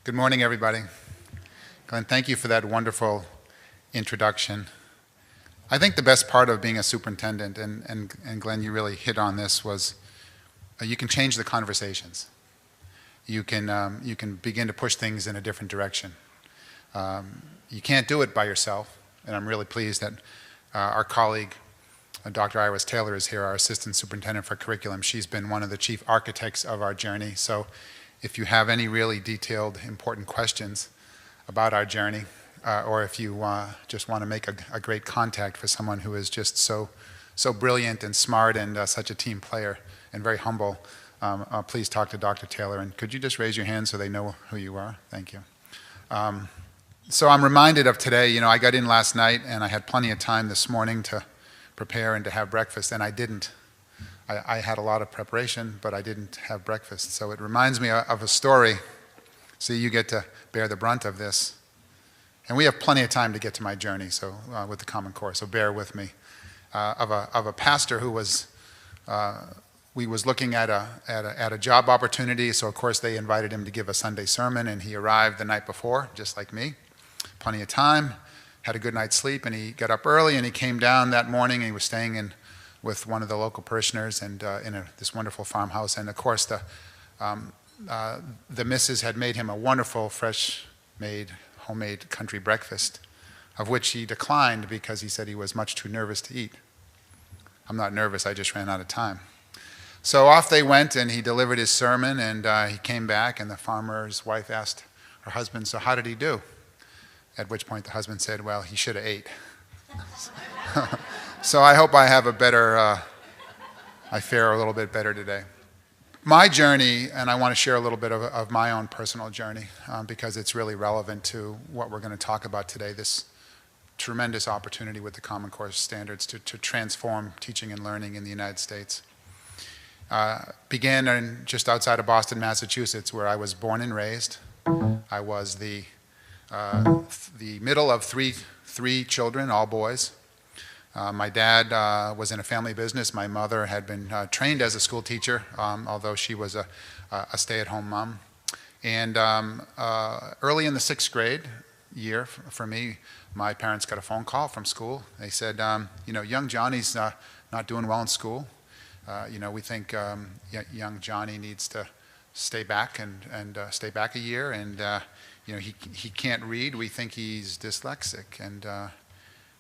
Good morning, everybody. Glenn, thank you for that wonderful introduction. I think the best part of being a superintendent, and Glenn, you really hit on this, was you can change the conversations. You can begin to push things in a different direction. You can't do it by yourself, and I'm really pleased that our colleague, Dr. Iris Taylor, is here, our Assistant Superintendent for Curriculum. She's been one of the chief architects of our journey. So if you have any really detailed, important questions about our journey, or if you just want to make a great contact for someone who is just so brilliant and smart and such a team player and very humble, please talk to Dr. Taylor. And could you just raise your hand so they know who you are? Thank you. So I'm reminded of today. I got in last night and I had plenty of time this morning to prepare and to have breakfast, and I didn't. I had a lot of preparation, but I didn't have breakfast. So it reminds me of a story. See, you get to bear the brunt of this. And we have plenty of time to get to my journey, so with the Common Core, so bear with me. Of a pastor who was, we was looking at a job opportunity, so of course they invited him to give a Sunday sermon, and he arrived the night before, just like me. Plenty of time, had a good night's sleep, and he got up early, and he came down that morning, and he was staying with one of the local parishioners and in this wonderful farmhouse. And of course the missus had made him a wonderful, fresh-made, homemade country breakfast, of which he declined because he said he was much too nervous to eat. I'm not nervous, I just ran out of time. So off they went, and he delivered his sermon, and he came back, and the farmer's wife asked her husband, so how did he do? At which point the husband said, well, he should have ate. So I hope I have I fare a little bit better today. My journey, and I want to share a little bit of my own personal journey because it's really relevant to what we're going to talk about today, this tremendous opportunity with the Common Core standards to transform teaching and learning in the United States. Began just outside of Boston, Massachusetts, where I was born and raised. I was the middle of three children, all boys. My dad was in a family business. My mother had been trained as a school teacher, although she was a stay-at-home mom. And early in the 6th grade year for me, my parents got a phone call from school. They said, young Johnny's not doing well in school. We think young Johnny needs to stay back and stay back a year, and he can't read. We think he's dyslexic,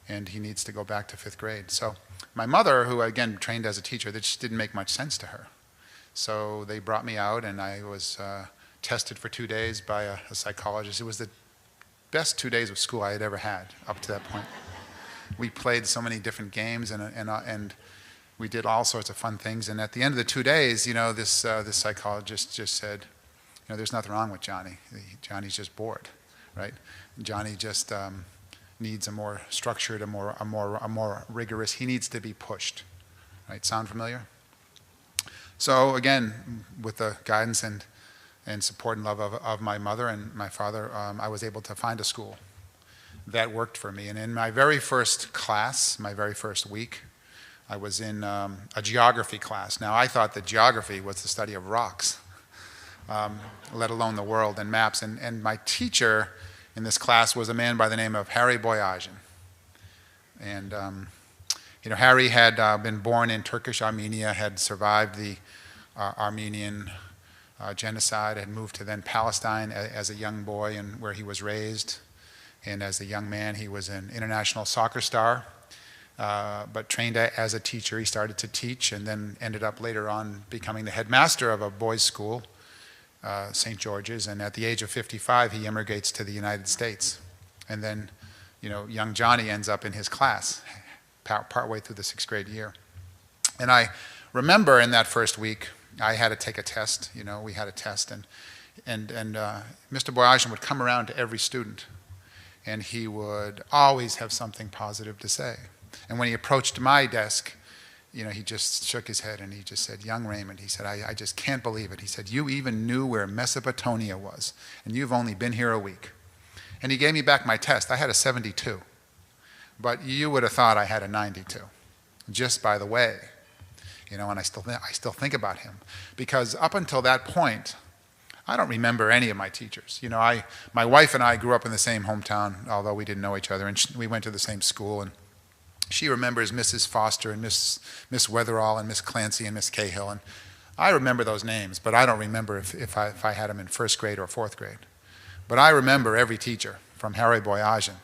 and he needs to go back to 5th grade. So my mother, who again trained as a teacher, that just didn't make much sense to her. So they brought me out, and I was tested for 2 days by a psychologist. It was the best 2 days of school I had ever had up to that point. We played so many different games, and we did all sorts of fun things. And at the end of the 2 days, this psychologist just said, there's nothing wrong with Johnny. Johnny's just bored, right? Johnny just needs a more structured, a more rigorous. He needs to be pushed, right? Sound familiar? So again, with the guidance and support and love of my mother and my father, I was able to find a school that worked for me. And in my very first class, my very first week, I was in a geography class. Now I thought that geography was the study of rocks, let alone the world and maps. And my teacher in this class was a man by the name of Harry Boyajian. And, Harry had been born in Turkish Armenia, had survived the Armenian genocide, had moved to then Palestine as a young boy, and where he was raised. And as a young man, he was an international soccer star, but trained as a teacher. He started to teach and then ended up later on becoming the headmaster of a boys' school, St. George's, and at the age of 55, he immigrates to the United States. And then, young Johnny ends up in his class, partway through the 6th grade year. And I remember in that first week, I had to take a test. We had a test, and Mr. Boyajian would come around to every student, and he would always have something positive to say. And when he approached my desk, he just shook his head and he just said, young Raymond, he said, I just can't believe it. He said, you even knew where Mesopotamia was, and you've only been here a week. And he gave me back my test. I had a 72, but you would have thought I had a 92, just by the way. And I still think about him, because up until that point, I don't remember any of my teachers. My wife and I grew up in the same hometown, although we didn't know each other, and we went to the same school. And she remembers Mrs. Foster and Miss Weatherall and Miss Clancy and Miss Cahill. And I remember those names, but I don't remember if I had them in first grade or fourth grade. But I remember every teacher from Harry Boyajian,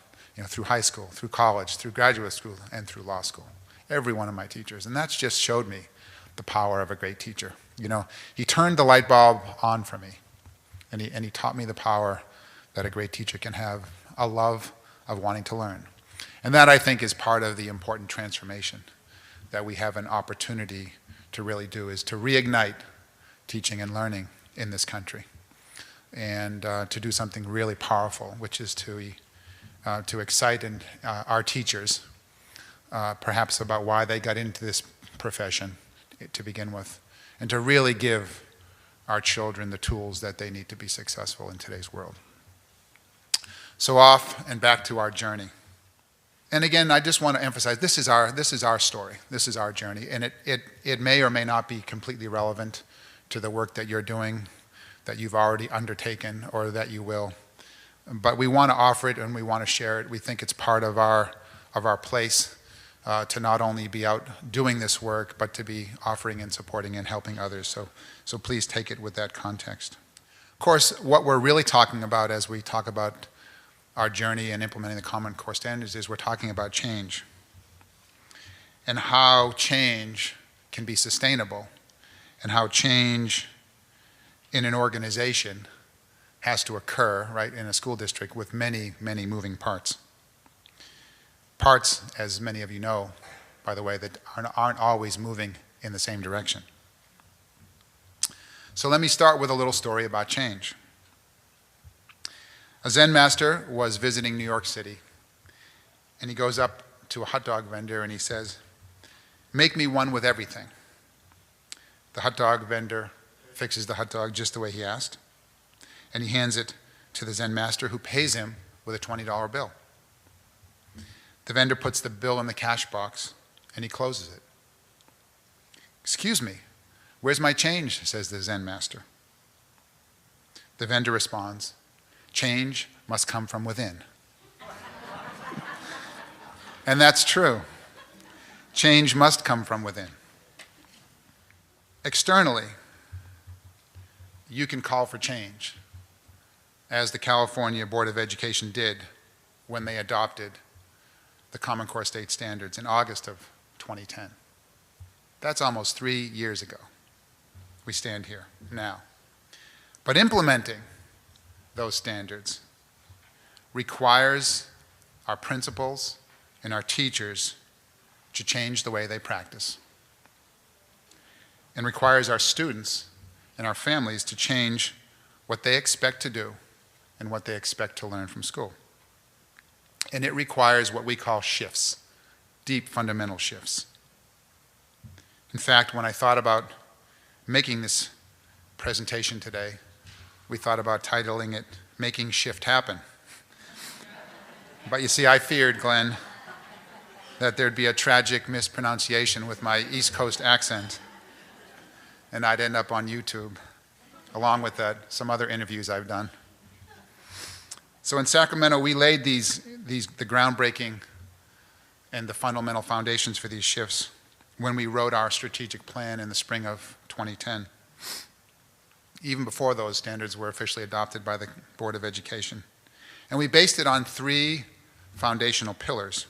through high school, through college, through graduate school, and through law school. Every one of my teachers. And that's just showed me the power of a great teacher. He turned the light bulb on for me, and he taught me the power that a great teacher can have, a love of wanting to learn. And that, I think, is part of the important transformation that we have an opportunity to really do, is to reignite teaching and learning in this country, and to do something really powerful, which is to excite our teachers, perhaps about why they got into this profession to begin with, and to really give our children the tools that they need to be successful in today's world. So off and back to our journey. And again, I just want to emphasize, this is our story, this is our journey, and it may or may not be completely relevant to the work that you're doing, that you've already undertaken, or that you will. But we want to offer it and we want to share it. We think it's part of our place to not only be out doing this work, but to be offering and supporting and helping others. So please take it with that context. Of course, what we're really talking about as we talk about our journey in implementing the Common Core Standards is we're talking about change, and how change can be sustainable, and how change in an organization has to occur, right, in a school district with many, many moving parts. Parts, as many of you know, by the way, that aren't always moving in the same direction. So let me start with a little story about change. A Zen master was visiting New York City, and he goes up to a hot dog vendor and he says, "Make me one with everything." The hot dog vendor fixes the hot dog just the way he asked, and he hands it to the Zen master, who pays him with a $20 bill. The vendor puts the bill in the cash box and he closes it. "Excuse me, where's my change?" says the Zen master. The vendor responds, "Change must come from within." And that's true. Change must come from within. Externally, you can call for change, as the California Board of Education did when they adopted the Common Core State Standards in August of 2010. That's almost 3 years ago. We stand here now. But implementing those standards requires our principals and our teachers to change the way they practice, and requires our students and our families to change what they expect to do and what they expect to learn from school. And it requires what we call shifts, deep fundamental shifts. In fact, when I thought about making this presentation today, we thought about titling it "Making Shift Happen." But you see, I feared, Glenn, that there'd be a tragic mispronunciation with my East Coast accent, and I'd end up on YouTube, along with some other interviews I've done. So in Sacramento, we laid the groundbreaking and the fundamental foundations for these shifts when we wrote our strategic plan in the spring of 2010, even before those standards were officially adopted by the Board of Education. And we based it on 3 foundational pillars: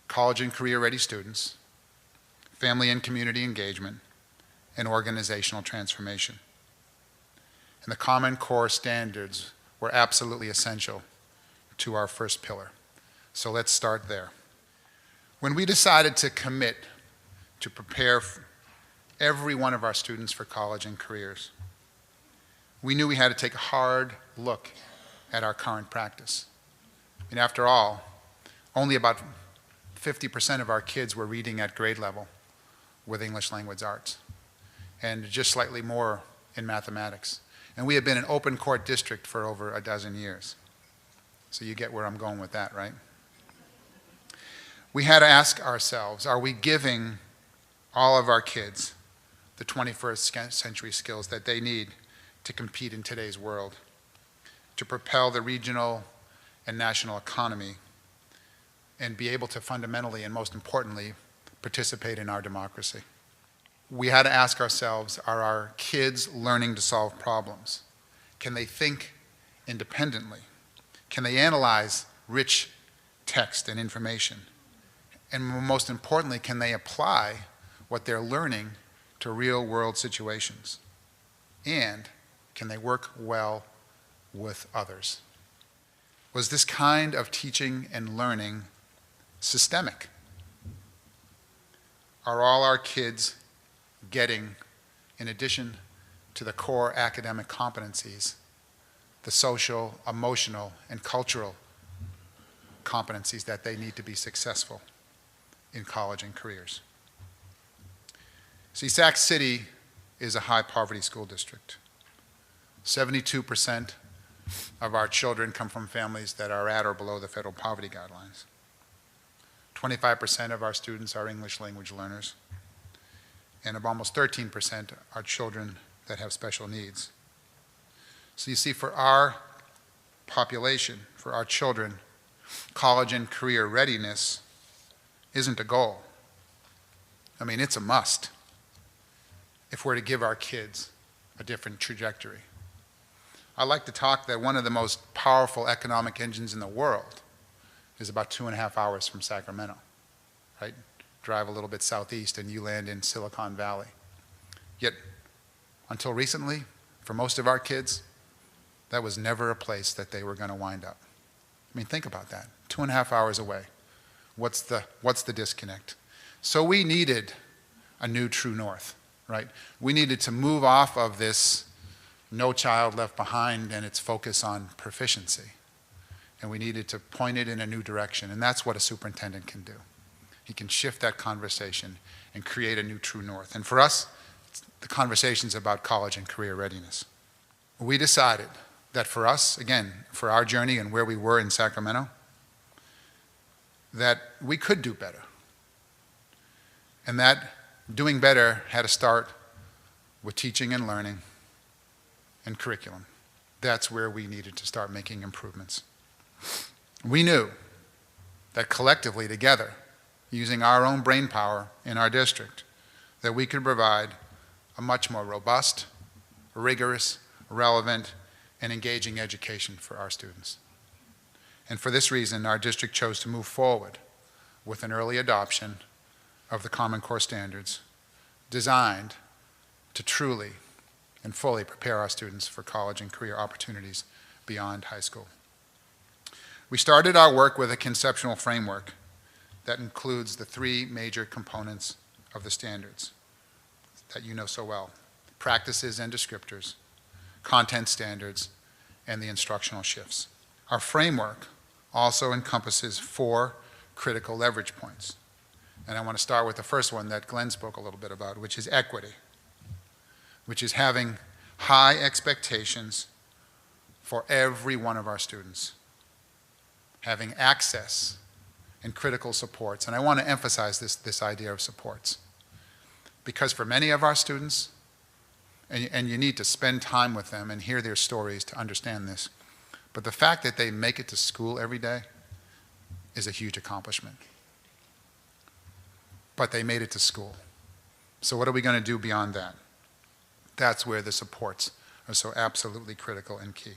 college and career-ready students, family and community engagement, and organizational transformation. And the Common Core Standards were absolutely essential to our first pillar. So let's start there. When we decided to commit to prepare every one of our students for college and careers, we knew we had to take a hard look at our current practice. And after all, only about 50% of our kids were reading at grade level with English language arts, and just slightly more in mathematics. And we have been an open court district for over a dozen years. So you get where I'm going with that, right? We had to ask ourselves, are we giving all of our kids the 21st century skills that they need to compete in today's world, to propel the regional and national economy, and be able to fundamentally and most importantly participate in our democracy. We had to ask ourselves, are our kids learning to solve problems? Can they think independently? Can they analyze rich text and information? And most importantly, can they apply what they're learning to real-world situations? And can they work well with others? Was this kind of teaching and learning systemic? Are all our kids getting, in addition to the core academic competencies, the social, emotional, and cultural competencies that they need to be successful in college and careers? See, Sac City is a high-poverty school district. 72% of our children come from families that are at or below the federal poverty guidelines. 25% of our students are English language learners, and of almost 13% are children that have special needs. So you see, for our population, for our children, college and career readiness isn't a goal. I mean, it's a must if we're to give our kids a different trajectory. I like to talk that one of the most powerful economic engines in the world is about 2.5 hours from Sacramento, right? Drive a little bit southeast and you land in Silicon Valley. Yet, until recently, for most of our kids, that was never a place that they were going to wind up. I mean, think about that. 2.5 hours away. What's the disconnect? So we needed a new true north, right? We needed to move off of this no child left behind and its focus on proficiency. And we needed to point it in a new direction, and that's what a superintendent can do. He can shift that conversation and create a new true north. And for us, the conversation's about college and career readiness. We decided that for us, again, for our journey and where we were in Sacramento, that we could do better. And that doing better had to start with teaching and learning and curriculum. That's where we needed to start making improvements. We knew that collectively together, using our own brain power in our district, that we could provide a much more robust, rigorous, relevant, and engaging education for our students. And for this reason, our district chose to move forward with an early adoption of the Common Core standards designed to truly and fully prepare our students for college and career opportunities beyond high school. We started our work with a conceptual framework that includes the 3 major components of the standards that you know so well: practices and descriptors, content standards, and the instructional shifts. Our framework also encompasses 4 critical leverage points. And I want to start with the first one that Glenn spoke a little bit about, which is equity, which is having high expectations for every one of our students, having access and critical supports. And I want to emphasize this idea of supports, because for many of our students, and you need to spend time with them and hear their stories to understand this, but the fact that they make it to school every day is a huge accomplishment. But they made it to school. So what are we going to do beyond that? That's where the supports are so absolutely critical and key.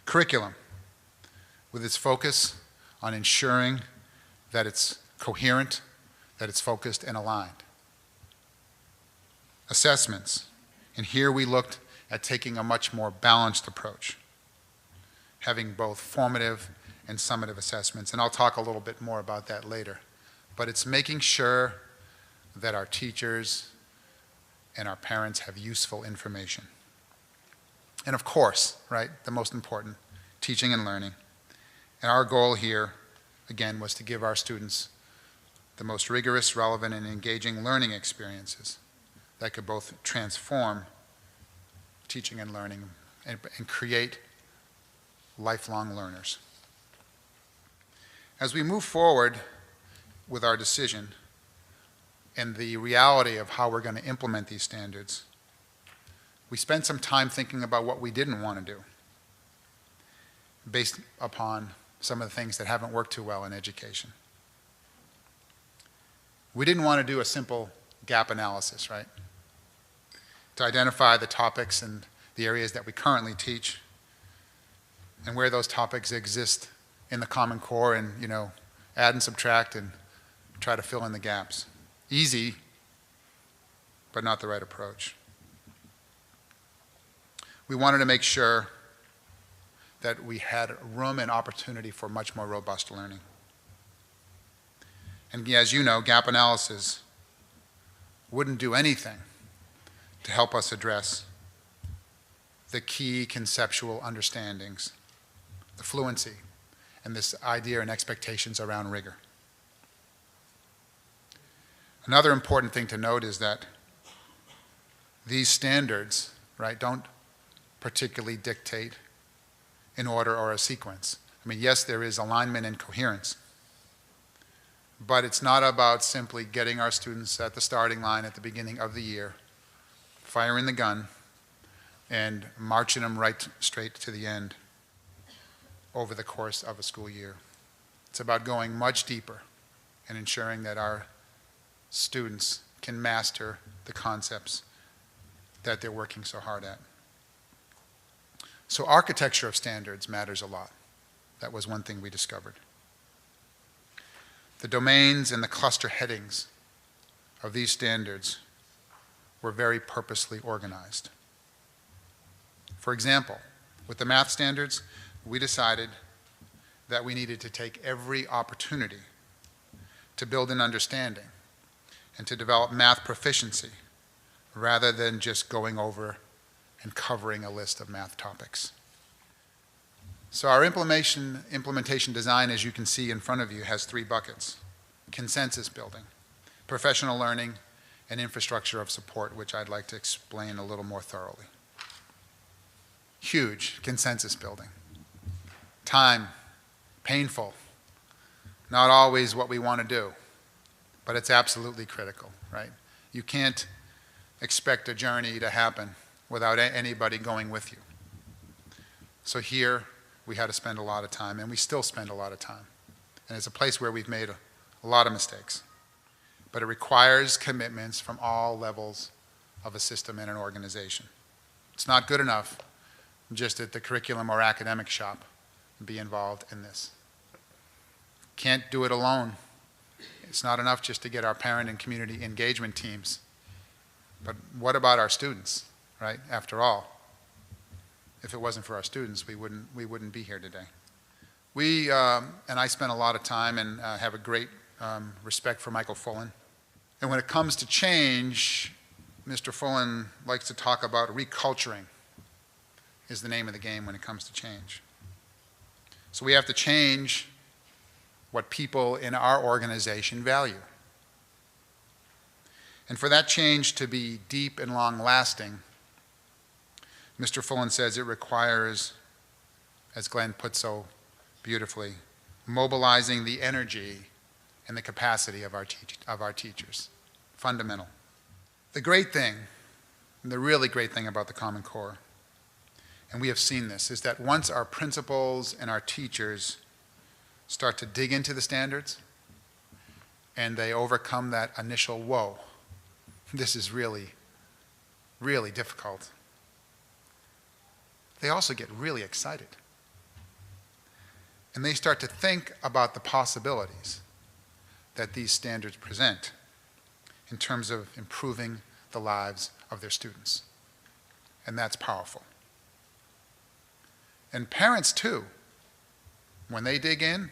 Curriculum, with its focus on ensuring that it's coherent, that it's focused and aligned. Assessments, and here we looked at taking a much more balanced approach, having both formative and summative assessments, and I'll talk a little bit more about that later. But it's making sure that our teachers and our parents have useful information. And of course, right, the most important, teaching and learning. And our goal here, again, was to give our students the most rigorous, relevant, and engaging learning experiences that could both transform teaching and learning and create lifelong learners. As we move forward with our decision and the reality of how we're going to implement these standards, we spent some time thinking about what we didn't want to do based upon some of the things that haven't worked too well in education. We didn't want to do a simple gap analysis, right? To identify the topics and the areas that we currently teach and where those topics exist in the Common Core and, add and subtract and try to fill in the gaps. Easy, but not the right approach. We wanted to make sure that we had room and opportunity for much more robust learning. And as you know, gap analysis wouldn't do anything to help us address the key conceptual understandings, the fluency, and this idea and expectations around rigor. Another important thing to note is that these standards, right, don't particularly dictate an order or a sequence. I mean, yes, there is alignment and coherence, but it's not about simply getting our students at the starting line at the beginning of the year, firing the gun, and marching them right straight to the end over the course of a school year. It's about going much deeper and ensuring that our students can master the concepts that they're working so hard at. So architecture of standards matters a lot. That was one thing we discovered. The domains and the cluster headings of these standards were very purposely organized. For example, with the math standards, we decided that we needed to take every opportunity to build an understanding and to develop math proficiency rather than just going over and covering a list of math topics. So our implementation design, as you can see in front of you, has 3 buckets: consensus building, professional learning, and infrastructure of support, which I'd like to explain a little more thoroughly. Huge consensus building. Time, painful, not always what we want to do, but it's absolutely critical, right? You can't expect a journey to happen without anybody going with you. So here, we had to spend a lot of time, and we still spend a lot of time. And it's a place where we've made a lot of mistakes. But it requires commitments from all levels of a system and an organization. It's not good enough just at the curriculum or academic shop to be involved in this. Can't do it alone. It's not enough just to get our parent and community engagement teams. But what about our students, right? After all, if it wasn't for our students, we wouldn't be here today. We, and I spent a lot of time and have a great respect for Michael Fullen. And when it comes to change, Mr. Fullen likes to talk about reculturing is the name of the game when it comes to change. So we have to change what people in our organization value. And for that change to be deep and long-lasting, Mr. Fullen says it requires, as Glenn put so beautifully, mobilizing the energy and the capacity of our teachers. Fundamental. The great thing, and the really great thing about the Common Core, and we have seen this, is that once our principals and our teachers start to dig into the standards and they overcome that initial whoa, this is really, really difficult, they also get really excited. And they start to think about the possibilities that these standards present in terms of improving the lives of their students. And that's powerful. And parents too, when they dig in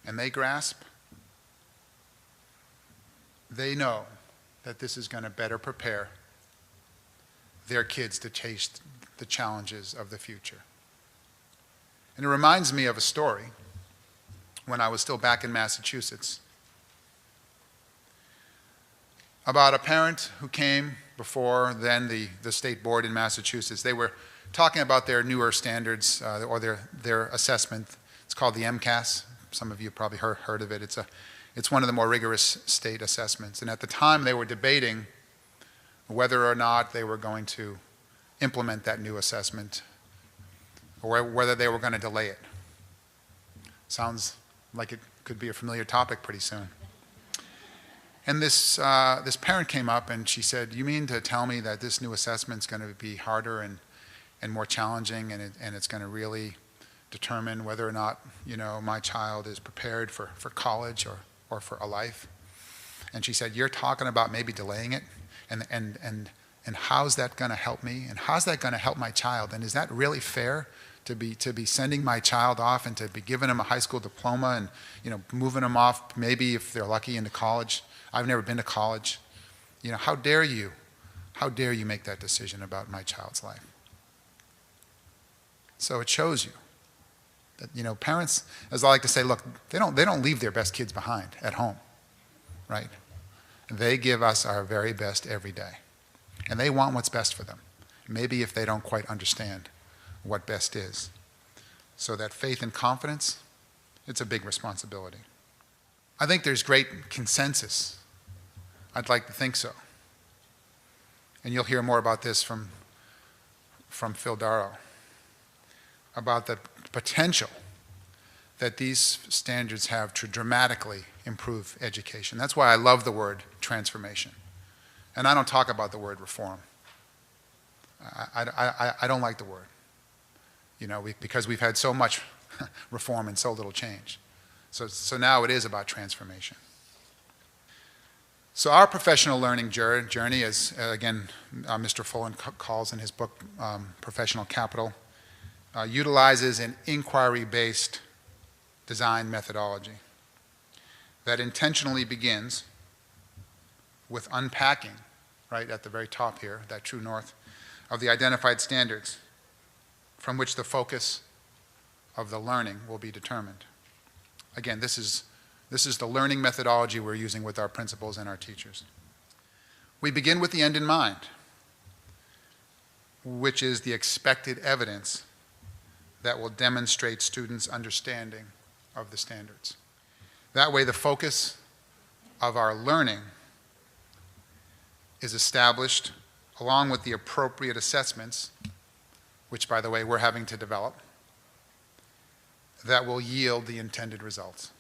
and they grasp, they know that this is going to better prepare their kids to taste the challenges of the future. And it reminds me of a story when I was still back in Massachusetts about a parent who came before then the state board in Massachusetts. They were talking about their newer standards or their assessment. It's called the MCAS. Some of you probably heard of it. It's one of the more rigorous state assessments. And at the time they were debating whether or not they were going to implement that new assessment, or whether they were going to delay it. Sounds like it could be a familiar topic pretty soon. And this parent came up and she said, "You mean to tell me that this new assessment's going to be harder and more challenging, and it's going to really determine whether or not, my child is prepared for college or for a life?" And she said, "You're talking about maybe delaying it? And how's that going to help me? And how's that going to help my child? And is that really fair to be sending my child off and to be giving them a high school diploma and, moving them off, maybe if they're lucky, into college? I've never been to college. How dare you make that decision about my child's life?" So it shows you that, parents, as I like to say, look, they don't leave their best kids behind at home, right? They give us our very best every day. And they want what's best for them, maybe if they don't quite understand what best is. So that faith and confidence, it's a big responsibility. I think there's great consensus. I'd like to think so. And you'll hear more about this from Phil Daro, about the potential that these standards have to dramatically improve education. That's why I love the word transformation. And I don't talk about the word reform. I don't like the word, because we've had so much reform and so little change. So now it is about transformation. So our professional learning journey, as again Mr. Fullen calls in his book, Professional Capital, utilizes an inquiry-based design methodology that intentionally begins with unpacking, right at the very top here, that true north, of the identified standards from which the focus of the learning will be determined. Again, this is the learning methodology we're using with our principals and our teachers. We begin with the end in mind, which is the expected evidence that will demonstrate students' understanding of the standards. That way, the focus of our learning is established along with the appropriate assessments, which, by the way, we're having to develop, that will yield the intended results.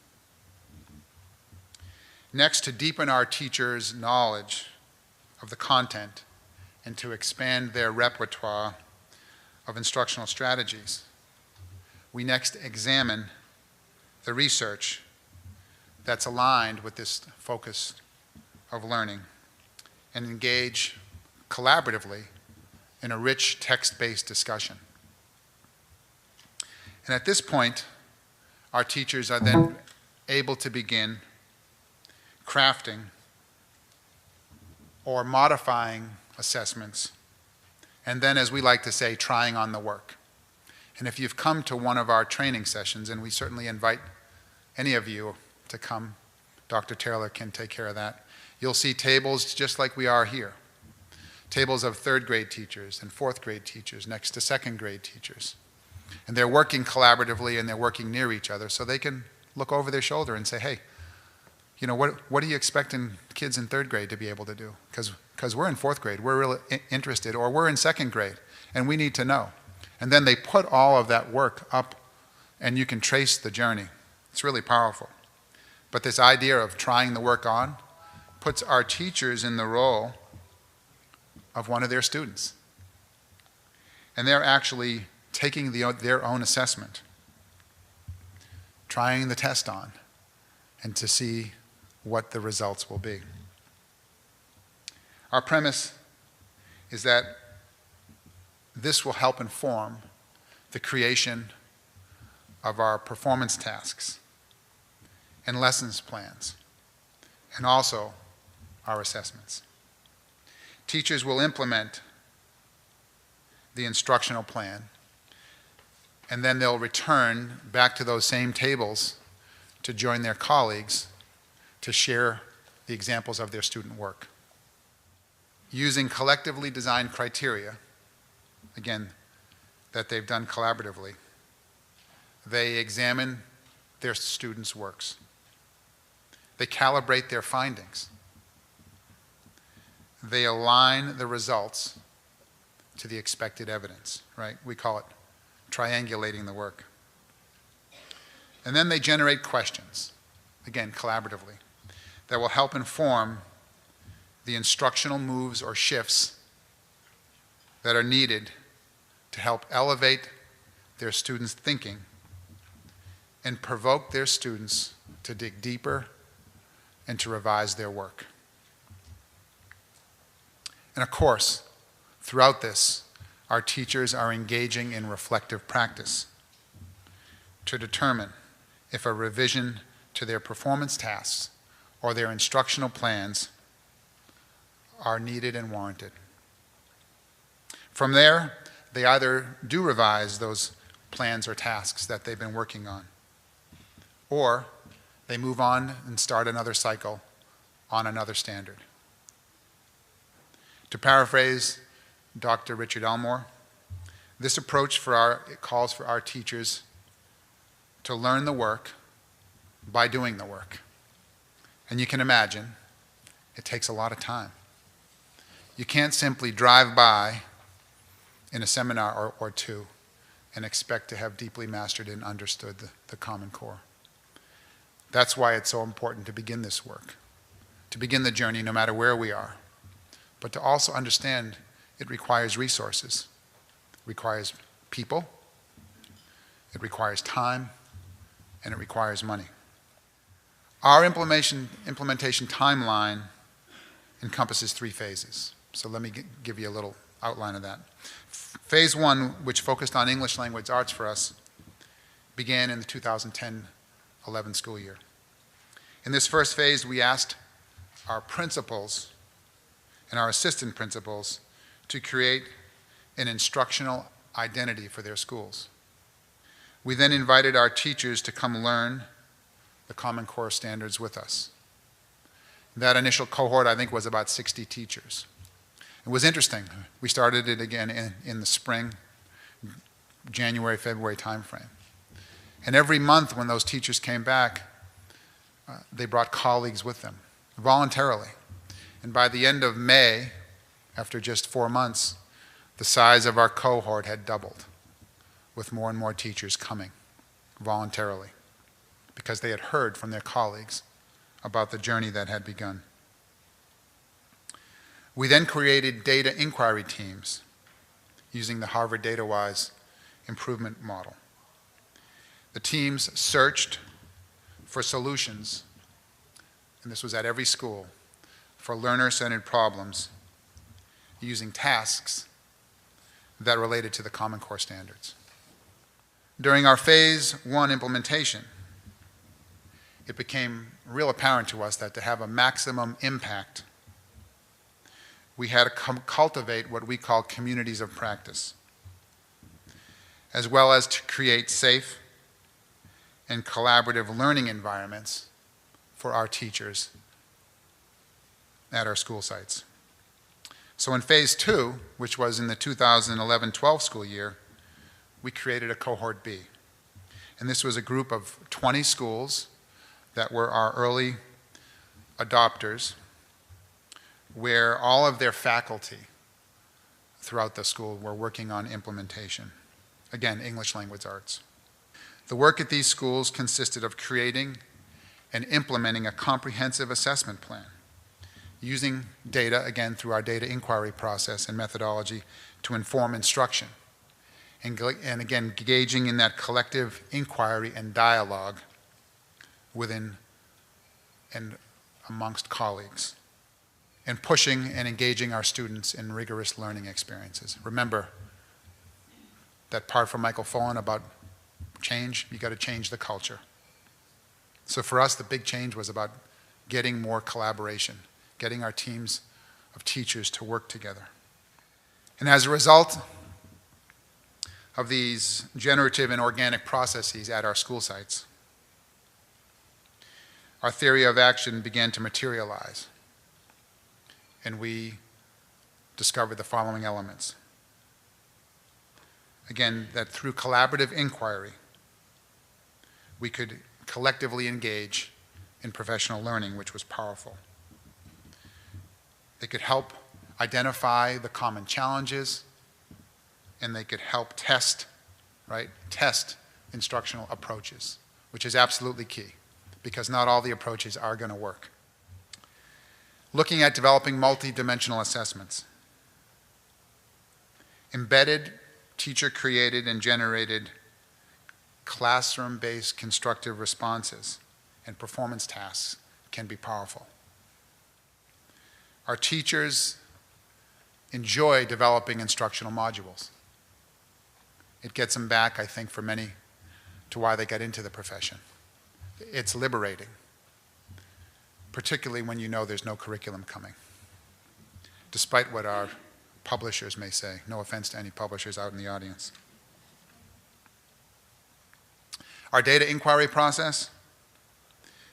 Next, to deepen our teachers' knowledge of the content and to expand their repertoire of instructional strategies, we next examine the research that's aligned with this focus of learning and engage collaboratively in a rich text-based discussion. And at this point, our teachers are then able to begin crafting or modifying assessments, and then, as we like to say, trying on the work. And if you've come to one of our training sessions, and we certainly invite any of you to come, Dr. Taylor can take care of that, you'll see tables just like we are here. Tables of third grade teachers and fourth grade teachers next to second grade teachers. And they're working collaboratively and they're working near each other so they can look over their shoulder and say, hey, what are you expecting kids in third grade to be able to do? Because we're in fourth grade, we're really interested, or we're in second grade and we need to know. And then they put all of that work up and you can trace the journey. It's really powerful. But this idea of trying the work on puts our teachers in the role of one of their students. And they're actually taking their own assessment, trying the test on, and to see what the results will be. Our premise is that this will help inform the creation of our performance tasks and lessons plans, and also our assessments. Teachers will implement the instructional plan, and then they'll return back to those same tables to join their colleagues to share the examples of their student work. Using collectively designed criteria, again, that they've done collaboratively, they examine their students' works. They calibrate their findings. They align the results to the expected evidence, right? We call it triangulating the work. And then they generate questions, again, collaboratively, that will help inform the instructional moves or shifts that are needed to help elevate their students' thinking and provoke their students to dig deeper and to revise their work. And of course, throughout this, our teachers are engaging in reflective practice to determine if a revision to their performance tasks or their instructional plans are needed and warranted. From there, they either do revise those plans or tasks that they've been working on, or they move on and start another cycle on another standard. To paraphrase Dr. Richard Elmore, this approach it calls for our teachers to learn the work by doing the work. And you can imagine, it takes a lot of time. You can't simply drive by in a seminar or two and expect to have deeply mastered and understood the Common Core. That's why it's so important to begin this work, to begin the journey no matter where we are, but to also understand it requires resources, it requires people, it requires time, and it requires money. Our implementation timeline encompasses 3 phases. So let me give you a little outline of that. Phase 1, which focused on English language arts for us, began in the 2010-11 school year. In this first phase, we asked our principals and our assistant principals to create an instructional identity for their schools. We then invited our teachers to come learn the Common Core standards with us. That initial cohort, I think, was about 60 teachers. It was interesting. We started it again in the spring, January, February timeframe. And every month when those teachers came back, they brought colleagues with them, voluntarily. And by the end of May, after just 4 months, the size of our cohort had doubled, with more and more teachers coming voluntarily, because they had heard from their colleagues about the journey that had begun. We then created data inquiry teams using the Harvard DataWise improvement model. The teams searched for solutions, and this was at every school, for learner-centered problems using tasks that related to the Common Core standards. During our Phase 1 implementation, it became real apparent to us that to have a maximum impact, we had to cultivate what we call communities of practice, as well as to create safe and collaborative learning environments for our teachers at our school sites. So in Phase 2, which was in the 2011-12 school year, we created a Cohort B. And this was a group of 20 schools that were our early adopters, where all of their faculty throughout the school were working on implementation. Again, English language arts. The work at these schools consisted of creating and implementing a comprehensive assessment plan, using data, again, through our data inquiry process and methodology to inform instruction, and again, engaging in that collective inquiry and dialogue within and amongst colleagues, and pushing and engaging our students in rigorous learning experiences. Remember that part from Michael Fullen about change, you got to change the culture. So for us, the big change was about getting more collaboration, getting our teams of teachers to work together. And as a result of these generative and organic processes at our school sites, our theory of action began to materialize, and we discovered the following elements. Again, that through collaborative inquiry, we could collectively engage in professional learning, which was powerful. It could help identify the common challenges and they could help test, right, test instructional approaches, which is absolutely key, because not all the approaches are going to work. Looking at developing multi-dimensional assessments. Embedded, teacher-created and generated classroom-based constructive responses and performance tasks can be powerful. Our teachers enjoy developing instructional modules. It gets them back, I think, for many, to why they got into the profession. It's liberating, particularly when you know there's no curriculum coming, despite what our publishers may say. No offense to any publishers out in the audience. Our data inquiry process,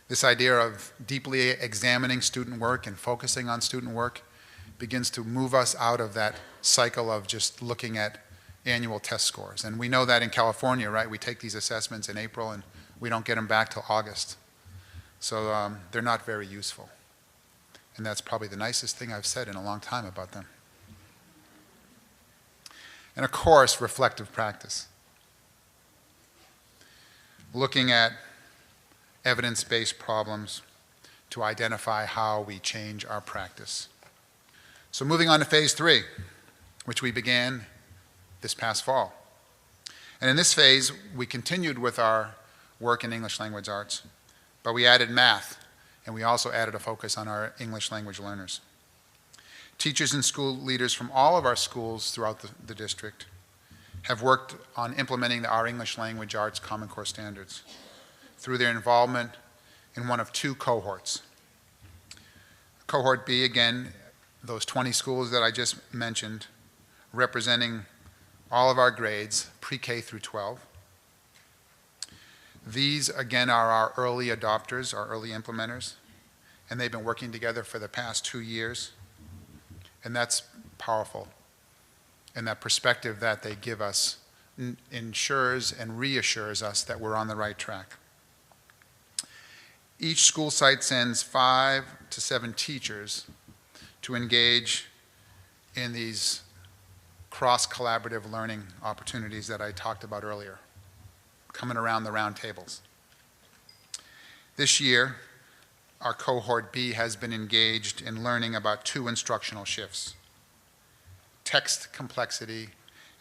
this idea of deeply examining student work and focusing on student work, begins to move us out of that cycle of just looking at annual test scores. And we know that in California, right? We take these assessments in April and we don't get them back till August. So they're not very useful. And that's probably the nicest thing I've said in a long time about them. And of course, reflective practice. Looking at evidence-based problems to identify how we change our practice. So moving on to phase 3, which we began this past fall. And in this phase, we continued with our work in English language arts, but we added math, and we also added a focus on our English language learners. Teachers and school leaders from all of our schools throughout the district have worked on implementing our English language arts Common Core standards through their involvement in one of 2 cohorts. Cohort B, again, those 20 schools that I just mentioned, representing all of our grades, pre-K through 12. These, again, are our early adopters, our early implementers, and they've been working together for the past 2 years, and that's powerful. And that perspective that they give us ensures and reassures us that we're on the right track. Each school site sends 5 to 7 teachers to engage in these cross-collaborative learning opportunities that I talked about earlier, coming around the round tables. This year, our cohort B has been engaged in learning about 2 instructional shifts: text complexity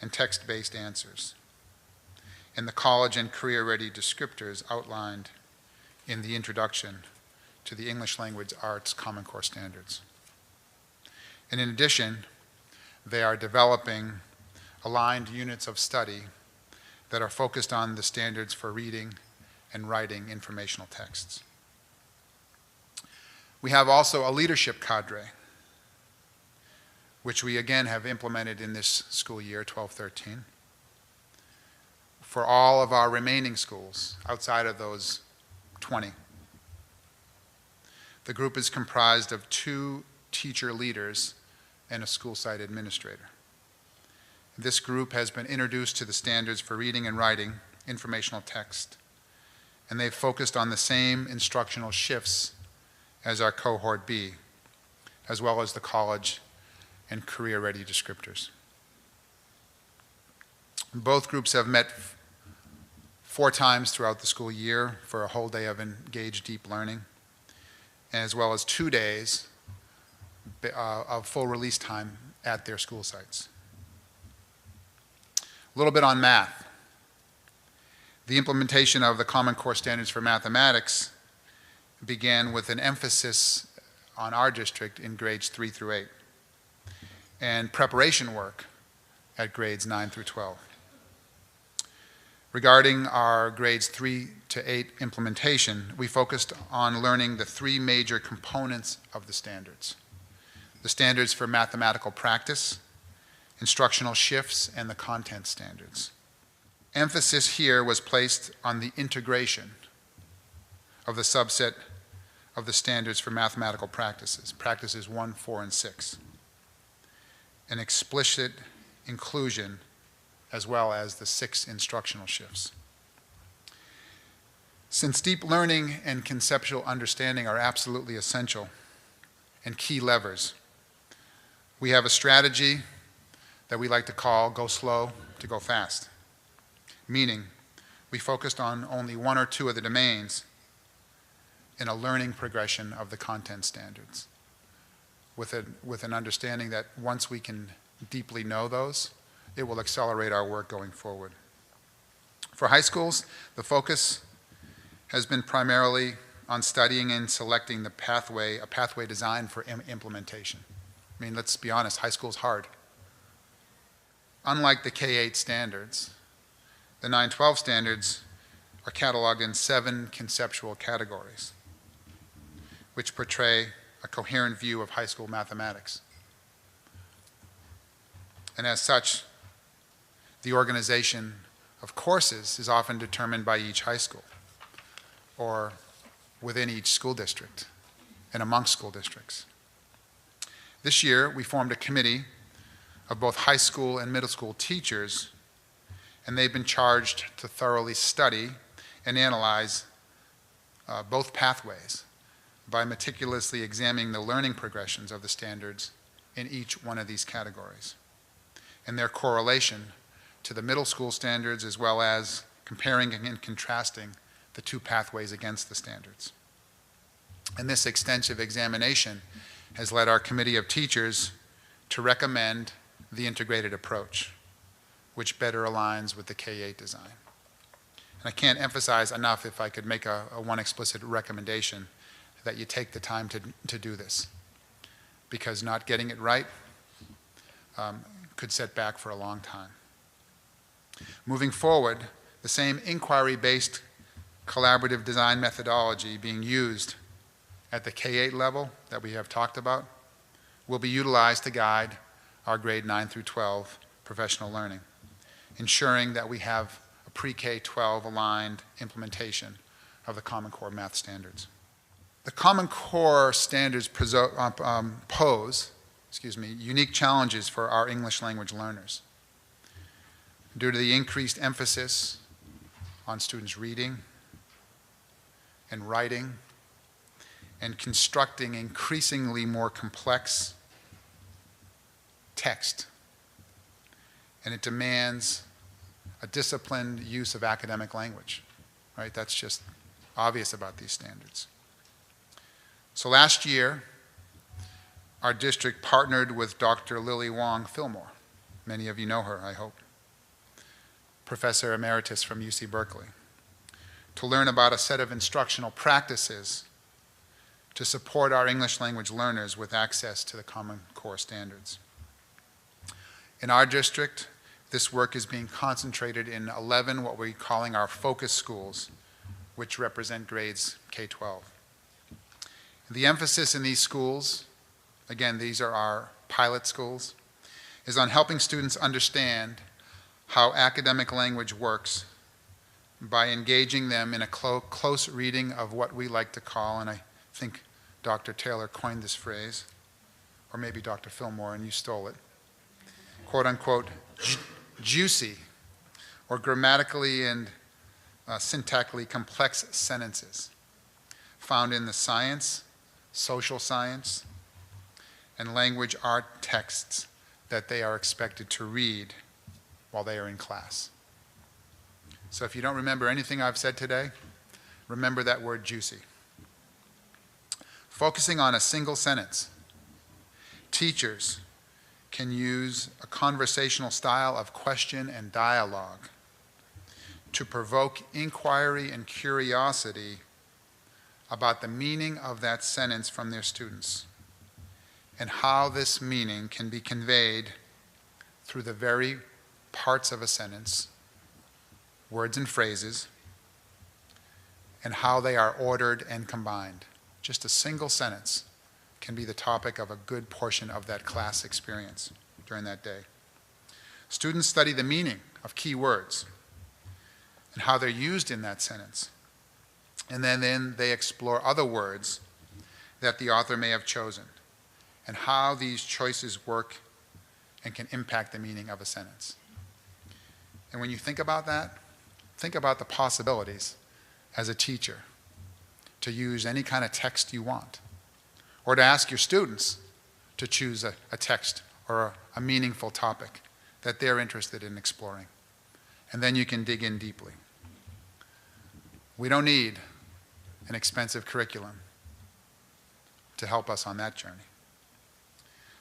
and text-based answers, and the college and career-ready descriptors outlined in the introduction to the English language arts Common Core standards. And in addition, they are developing aligned units of study that are focused on the standards for reading and writing informational texts. We have also a leadership cadre, which we again have implemented in this school year, 12-13, for all of our remaining schools outside of those 20. The group is comprised of 2 teacher leaders and a school site administrator. This group has been introduced to the standards for reading and writing informational text, and they've focused on the same instructional shifts as our cohort B, as well as the college and career-ready descriptors. Both groups have met 4 times throughout the school year for a whole day of engaged deep learning, as well as 2 days of full release time at their school sites. A little bit on math. The implementation of the Common Core standards for mathematics began with an emphasis on our district in grades 3 through 8, and preparation work at grades 9 through 12. Regarding our grades 3 to 8 implementation, we focused on learning the 3 major components of the standards: the standards for mathematical practice, instructional shifts, and the content standards. Emphasis here was placed on the integration of the subset of the standards for mathematical practices 1, 4, and 6, an explicit inclusion as well as the 6 instructional shifts. Since deep learning and conceptual understanding are absolutely essential and key levers, we have a strategy that we like to call go slow to go fast, meaning we focused on only one or two of the domains in a learning progression of the content standards, with an understanding that once we can deeply know those, it will accelerate our work going forward. For high schools, the focus has been primarily on studying and selecting a pathway design for implementation. I mean, let's be honest, high school's hard. Unlike the K-8 standards, the 9-12 standards are cataloged in 7 conceptual categories, which portray a coherent view of high school mathematics. And as such, the organization of courses is often determined by each high school, or within each school district and amongst school districts. This year, we formed a committee of both high school and middle school teachers, and they've been charged to thoroughly study and analyze both pathways by meticulously examining the learning progressions of the standards in each one of these categories and their correlation to the middle school standards, as well as comparing and contrasting the two pathways against the standards. And this extensive examination has led our committee of teachers to recommend the integrated approach, which better aligns with the K-8 design. And I can't emphasize enough, if I could make a one explicit recommendation, that you take the time to do this, because not getting it right could set back for a long time. Moving forward, the same inquiry-based collaborative design methodology being used at the K-8 level that we have talked about will be utilized to guide our grade 9 through 12 professional learning, ensuring that we have a pre-K-12 aligned implementation of the Common Core math standards. The Common Core standards pose unique challenges for our English language learners due to the increased emphasis on students reading and writing and constructing increasingly more complex text. And it demands a disciplined use of academic language, right? That's just obvious about these standards. So last year, our district partnered with Dr. Lily Wong Fillmore. Many of you know her, I hope. Professor Emeritus from UC Berkeley, to learn about a set of instructional practices to support our English language learners with access to the Common Core standards. In our district, this work is being concentrated in 11 what we're calling our focus schools, which represent grades K-12. The emphasis in these schools, again, these are our pilot schools, is on helping students understand how academic language works by engaging them in a close reading of what we like to call, and I think Dr. Taylor coined this phrase, or maybe Dr. Fillmore, and you stole it, quote unquote, juicy, or grammatically and syntactically complex sentences found in the science, social science, and language art texts that they are expected to read while they are in class. So if you don't remember anything I've said today, remember that word juicy. Focusing on a single sentence, teachers can use a conversational style of question and dialogue to provoke inquiry and curiosity about the meaning of that sentence from their students and how this meaning can be conveyed through the very parts of a sentence, words and phrases, and how they are ordered and combined. Just a single sentence can be the topic of a good portion of that class experience during that day. Students study the meaning of key words and how they're used in that sentence. And then they explore other words that the author may have chosen and how these choices work and can impact the meaning of a sentence. And when you think about that, think about the possibilities as a teacher to use any kind of text you want, or to ask your students to choose a text or a meaningful topic that they're interested in exploring. And then you can dig in deeply. We don't need an expensive curriculum to help us on that journey.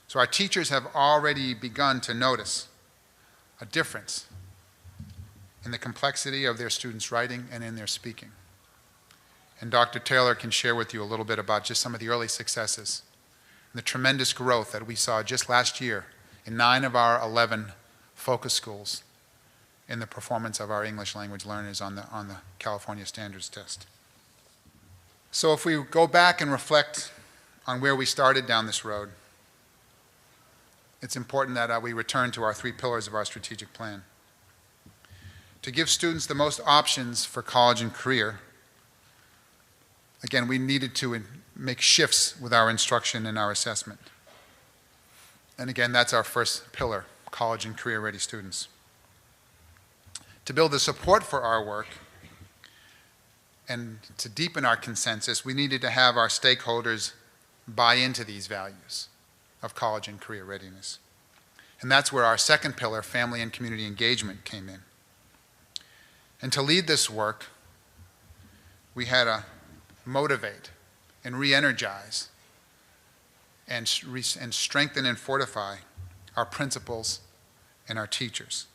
So our teachers have already begun to notice a difference in the complexity of their students' writing and in their speaking. And Dr. Taylor can share with you a little bit about just some of the early successes and the tremendous growth that we saw just last year in 9 of our 11 focus schools in the performance of our English language learners on the California Standards Test. So if we go back and reflect on where we started down this road, it's important that we return to our 3 pillars of our strategic plan. To give students the most options for college and career, again, we needed to make shifts with our instruction and our assessment. And again, that's our first pillar, college and career-ready students. To build the support for our work and to deepen our consensus, we needed to have our stakeholders buy into these values of college and career readiness. And that's where our second pillar, family and community engagement, came in. And to lead this work, we had to motivate and re-energize and strengthen and fortify our principals and our teachers.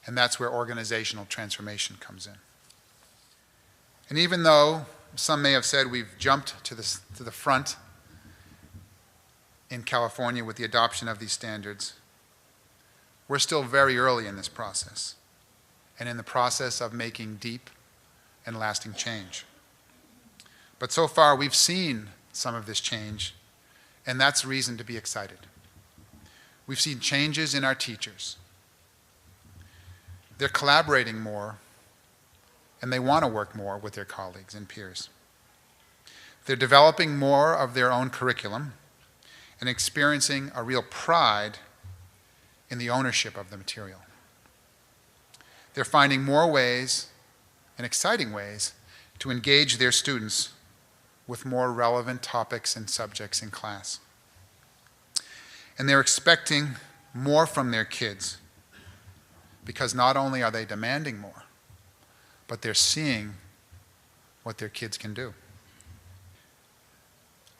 And that's where organizational transformation comes in. And even though some may have said we've jumped to the front in California with the adoption of these standards, we're still very early in this process and in the process of making deep and lasting change. But so far, we've seen some of this change, and that's reason to be excited. We've seen changes in our teachers. They're collaborating more, and they want to work more with their colleagues and peers. They're developing more of their own curriculum and experiencing a real pride in the ownership of the material. They're finding more ways, and exciting ways, to engage their students with more relevant topics and subjects in class. And they're expecting more from their kids, because not only are they demanding more, but they're seeing what their kids can do.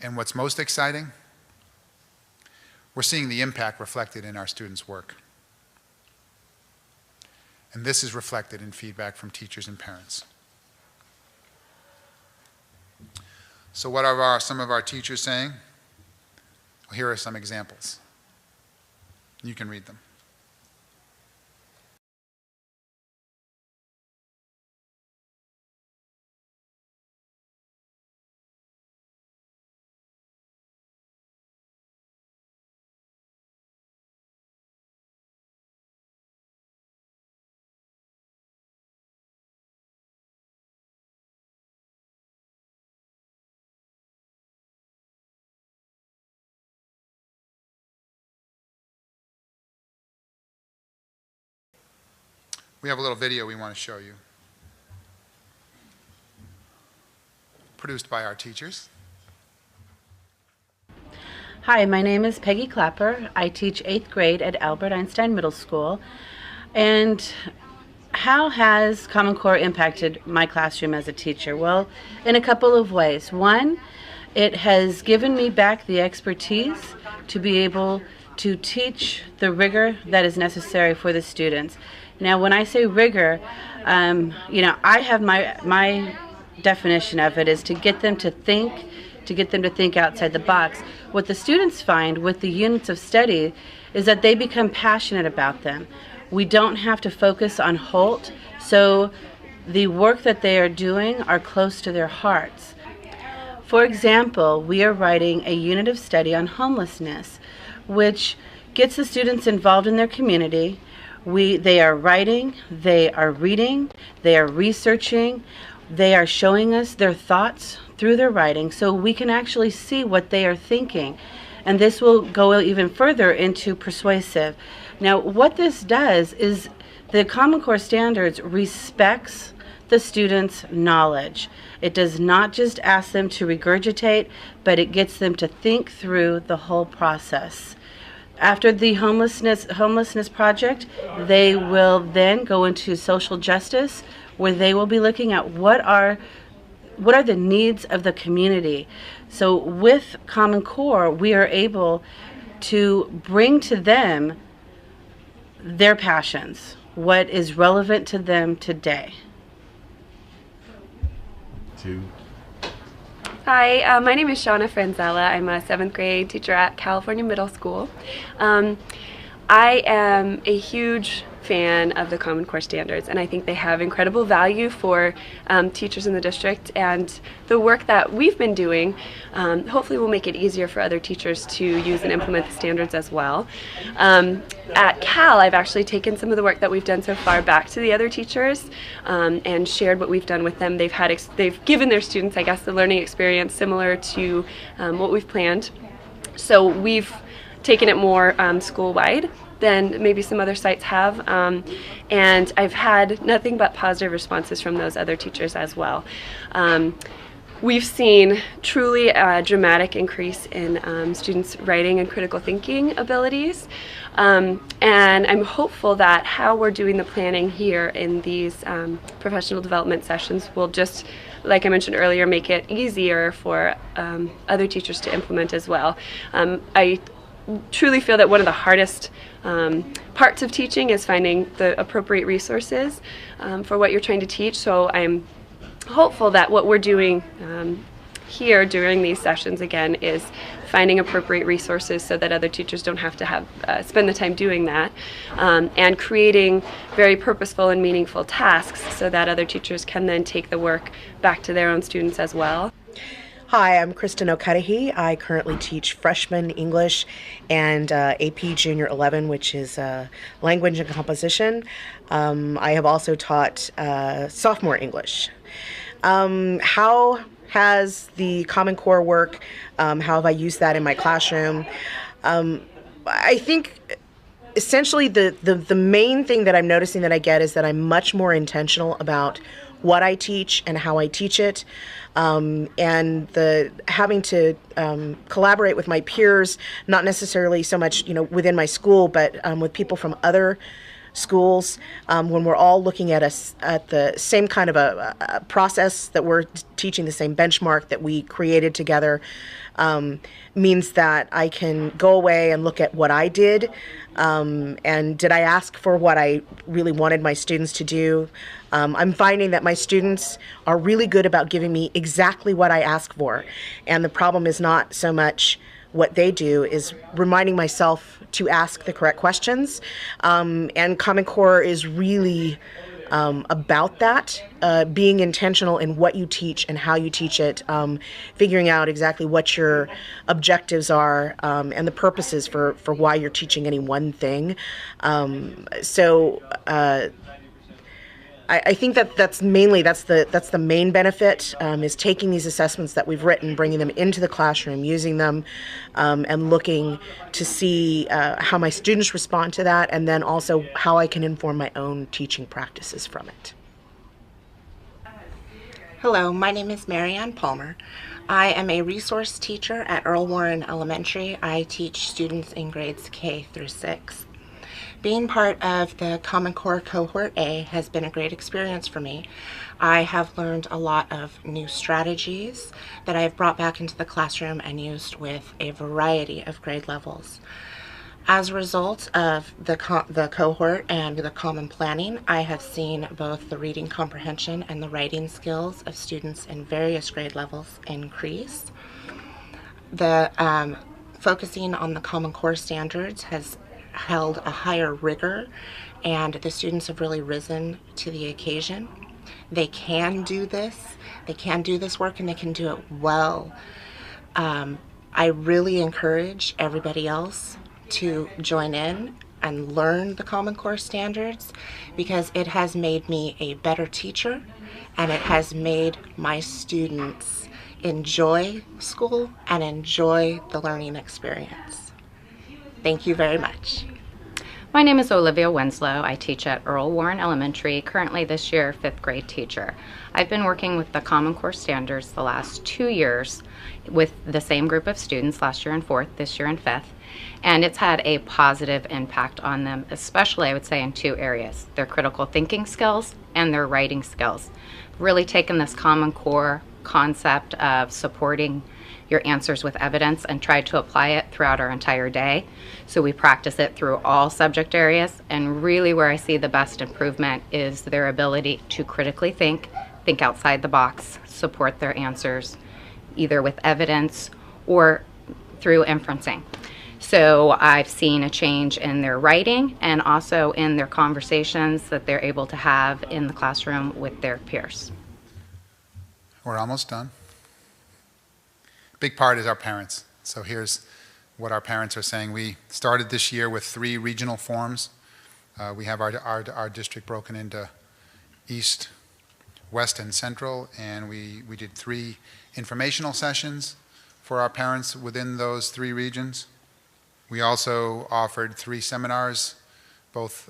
And what's most exciting? We're seeing the impact reflected in our students' work. And this is reflected in feedback from teachers and parents. So what are some of our teachers saying? Well, here are some examples. You can read them. We have a little video we want to show you, produced by our teachers. Hi, my name is Peggy Clapper. I teach 8th grade at Albert Einstein Middle School. And how has Common Core impacted my classroom as a teacher? Well, in a couple of ways. One, it has given me back the expertise to be able to teach the rigor that is necessary for the students. Now, when I say rigor, I have my definition of it is to get them to think outside the box. What the students find with the units of study is that they become passionate about them. We don't have to focus on Holt, so the work that they are doing are close to their hearts. For example, we are writing a unit of study on homelessness, which gets the students involved in their community. They are writing, they are reading, they are researching, they are showing us their thoughts through their writing so we can actually see what they are thinking. And this will go even further into persuasive. Now, what this does is the Common Core Standards respects the students' knowledge. It does not just ask them to regurgitate, but it gets them to think through the whole process. After the homelessness project, they will then go into social justice, where they will be looking at what are the needs of the community. So with Common Core, we are able to bring to them their passions, what is relevant to them today. Hi, my name is Shauna Franzella. I'm a 7th grade teacher at California Middle School. I am a huge fan of the Common Core standards, and I think they have incredible value for teachers in the district, and the work that we've been doing hopefully will make it easier for other teachers to use and implement the standards as well. At Cal, I've actually taken some of the work that we've done so far back to the other teachers and shared what we've done with them. They've given their students, I guess, the learning experience similar to what we've planned. So we've taken it more school-wide than maybe some other sites have, and I've had nothing but positive responses from those other teachers as well. We've seen truly a dramatic increase in students' writing and critical thinking abilities, and I'm hopeful that how we're doing the planning here in these professional development sessions will just, like I mentioned earlier, make it easier for other teachers to implement as well. I truly feel that one of the hardest parts of teaching is finding the appropriate resources for what you're trying to teach. So I'm hopeful that what we're doing here during these sessions again is finding appropriate resources so that other teachers don't have to spend the time doing that, and creating very purposeful and meaningful tasks so that other teachers can then take the work back to their own students as well. Hi, I'm Kristen O'Cudahy. I currently teach freshman English and AP Junior 11, which is language and composition. I have also taught sophomore English. How has the Common Core work, how have I used that in my classroom? I think essentially the main thing that I'm noticing that I get is that I'm much more intentional about what I teach and how I teach it, and the having to collaborate with my peers, not necessarily so much within my school, but with people from other schools, when we're all looking at the same kind of a process that we're teaching, the same benchmark that we created together, means that I can go away and look at what I did, and did I ask for what I really wanted my students to do. I'm finding that my students are really good about giving me exactly what I ask for, and the problem is not so much what they do, is reminding myself to ask the correct questions, and Common Core is really about that, being intentional in what you teach and how you teach it, figuring out exactly what your objectives are, and the purposes for why you're teaching any one thing. I think that's the main benefit, is taking these assessments that we've written, bringing them into the classroom, using them, and looking to see how my students respond to that, and then also how I can inform my own teaching practices from it. Hello, my name is Marianne Palmer. I am a resource teacher at Earl Warren Elementary. I teach students in grades K through 6. Being part of the Common Core Cohort A has been a great experience for me. I have learned a lot of new strategies that I have brought back into the classroom and used with a variety of grade levels. As a result of the cohort and the common planning, I have seen both the reading comprehension and the writing skills of students in various grade levels increase. The focusing on the Common Core standards has held a higher rigor, and the students have really risen to the occasion. They can do this. They can do this work, and they can do it well. I really encourage everybody else to join in and learn the Common Core standards, because it has made me a better teacher, and it has made my students enjoy school and enjoy the learning experience. Thank you very much. My name is Olivia Winslow. I teach at Earl Warren Elementary, currently this year 5th grade teacher. I've been working with the Common Core standards the last 2 years with the same group of students, last year in 4th, this year in 5th, and it's had a positive impact on them, especially I would say in 2 areas, their critical thinking skills and their writing skills. Really taken this Common Core concept of supporting your answers with evidence and tried to apply it throughout our entire day. So we practice it through all subject areas, and really where I see the best improvement is their ability to critically think outside the box, support their answers either with evidence or through inferencing. So I've seen a change in their writing and also in their conversations that they're able to have in the classroom with their peers. We're almost done. Big part is our parents. So here's what our parents are saying. We started this year with 3 regional forums. We have our district broken into East, West, and Central, and we did 3 informational sessions for our parents within those 3 regions. We also offered 3 seminars, both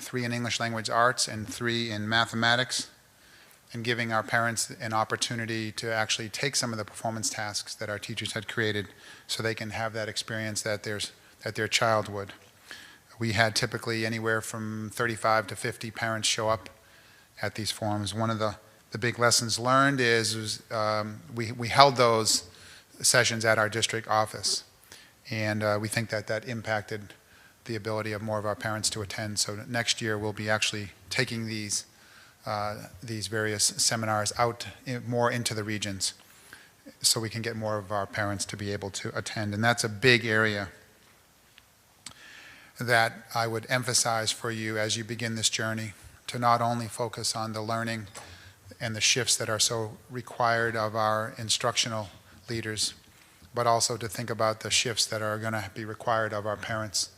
3 in English language arts and 3 in mathematics, and giving our parents an opportunity to actually take some of the performance tasks that our teachers had created so they can have that experience that their child would. We had typically anywhere from 35 to 50 parents show up at these forums. One of the big lessons learned is we held those sessions at our district office, and we think that impacted the ability of more of our parents to attend. So next year we'll be actually taking these various seminars out more into the regions so we can get more of our parents to be able to attend. And that's a big area that I would emphasize for you as you begin this journey, to not only focus on the learning and the shifts that are so required of our instructional leaders, but also to think about the shifts that are going to be required of our parents,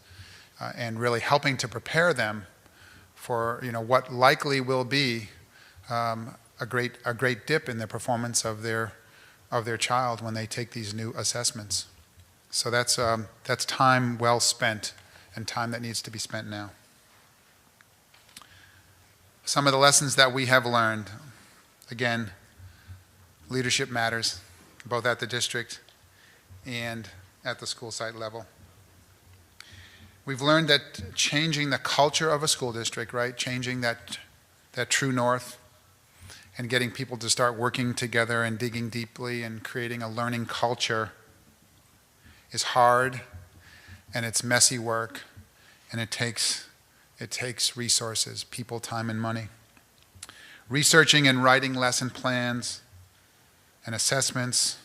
and really helping to prepare them for what likely will be a great dip in the performance of their child when they take these new assessments. So that's time well spent and time that needs to be spent now. Some of the lessons that we have learned, again, leadership matters, both at the district and at the school site level. We've learned that changing the culture of a school district, right, changing that true north and getting people to start working together and digging deeply and creating a learning culture is hard, and it's messy work, and it takes resources, people, time, and money. Researching and writing lesson plans and assessments,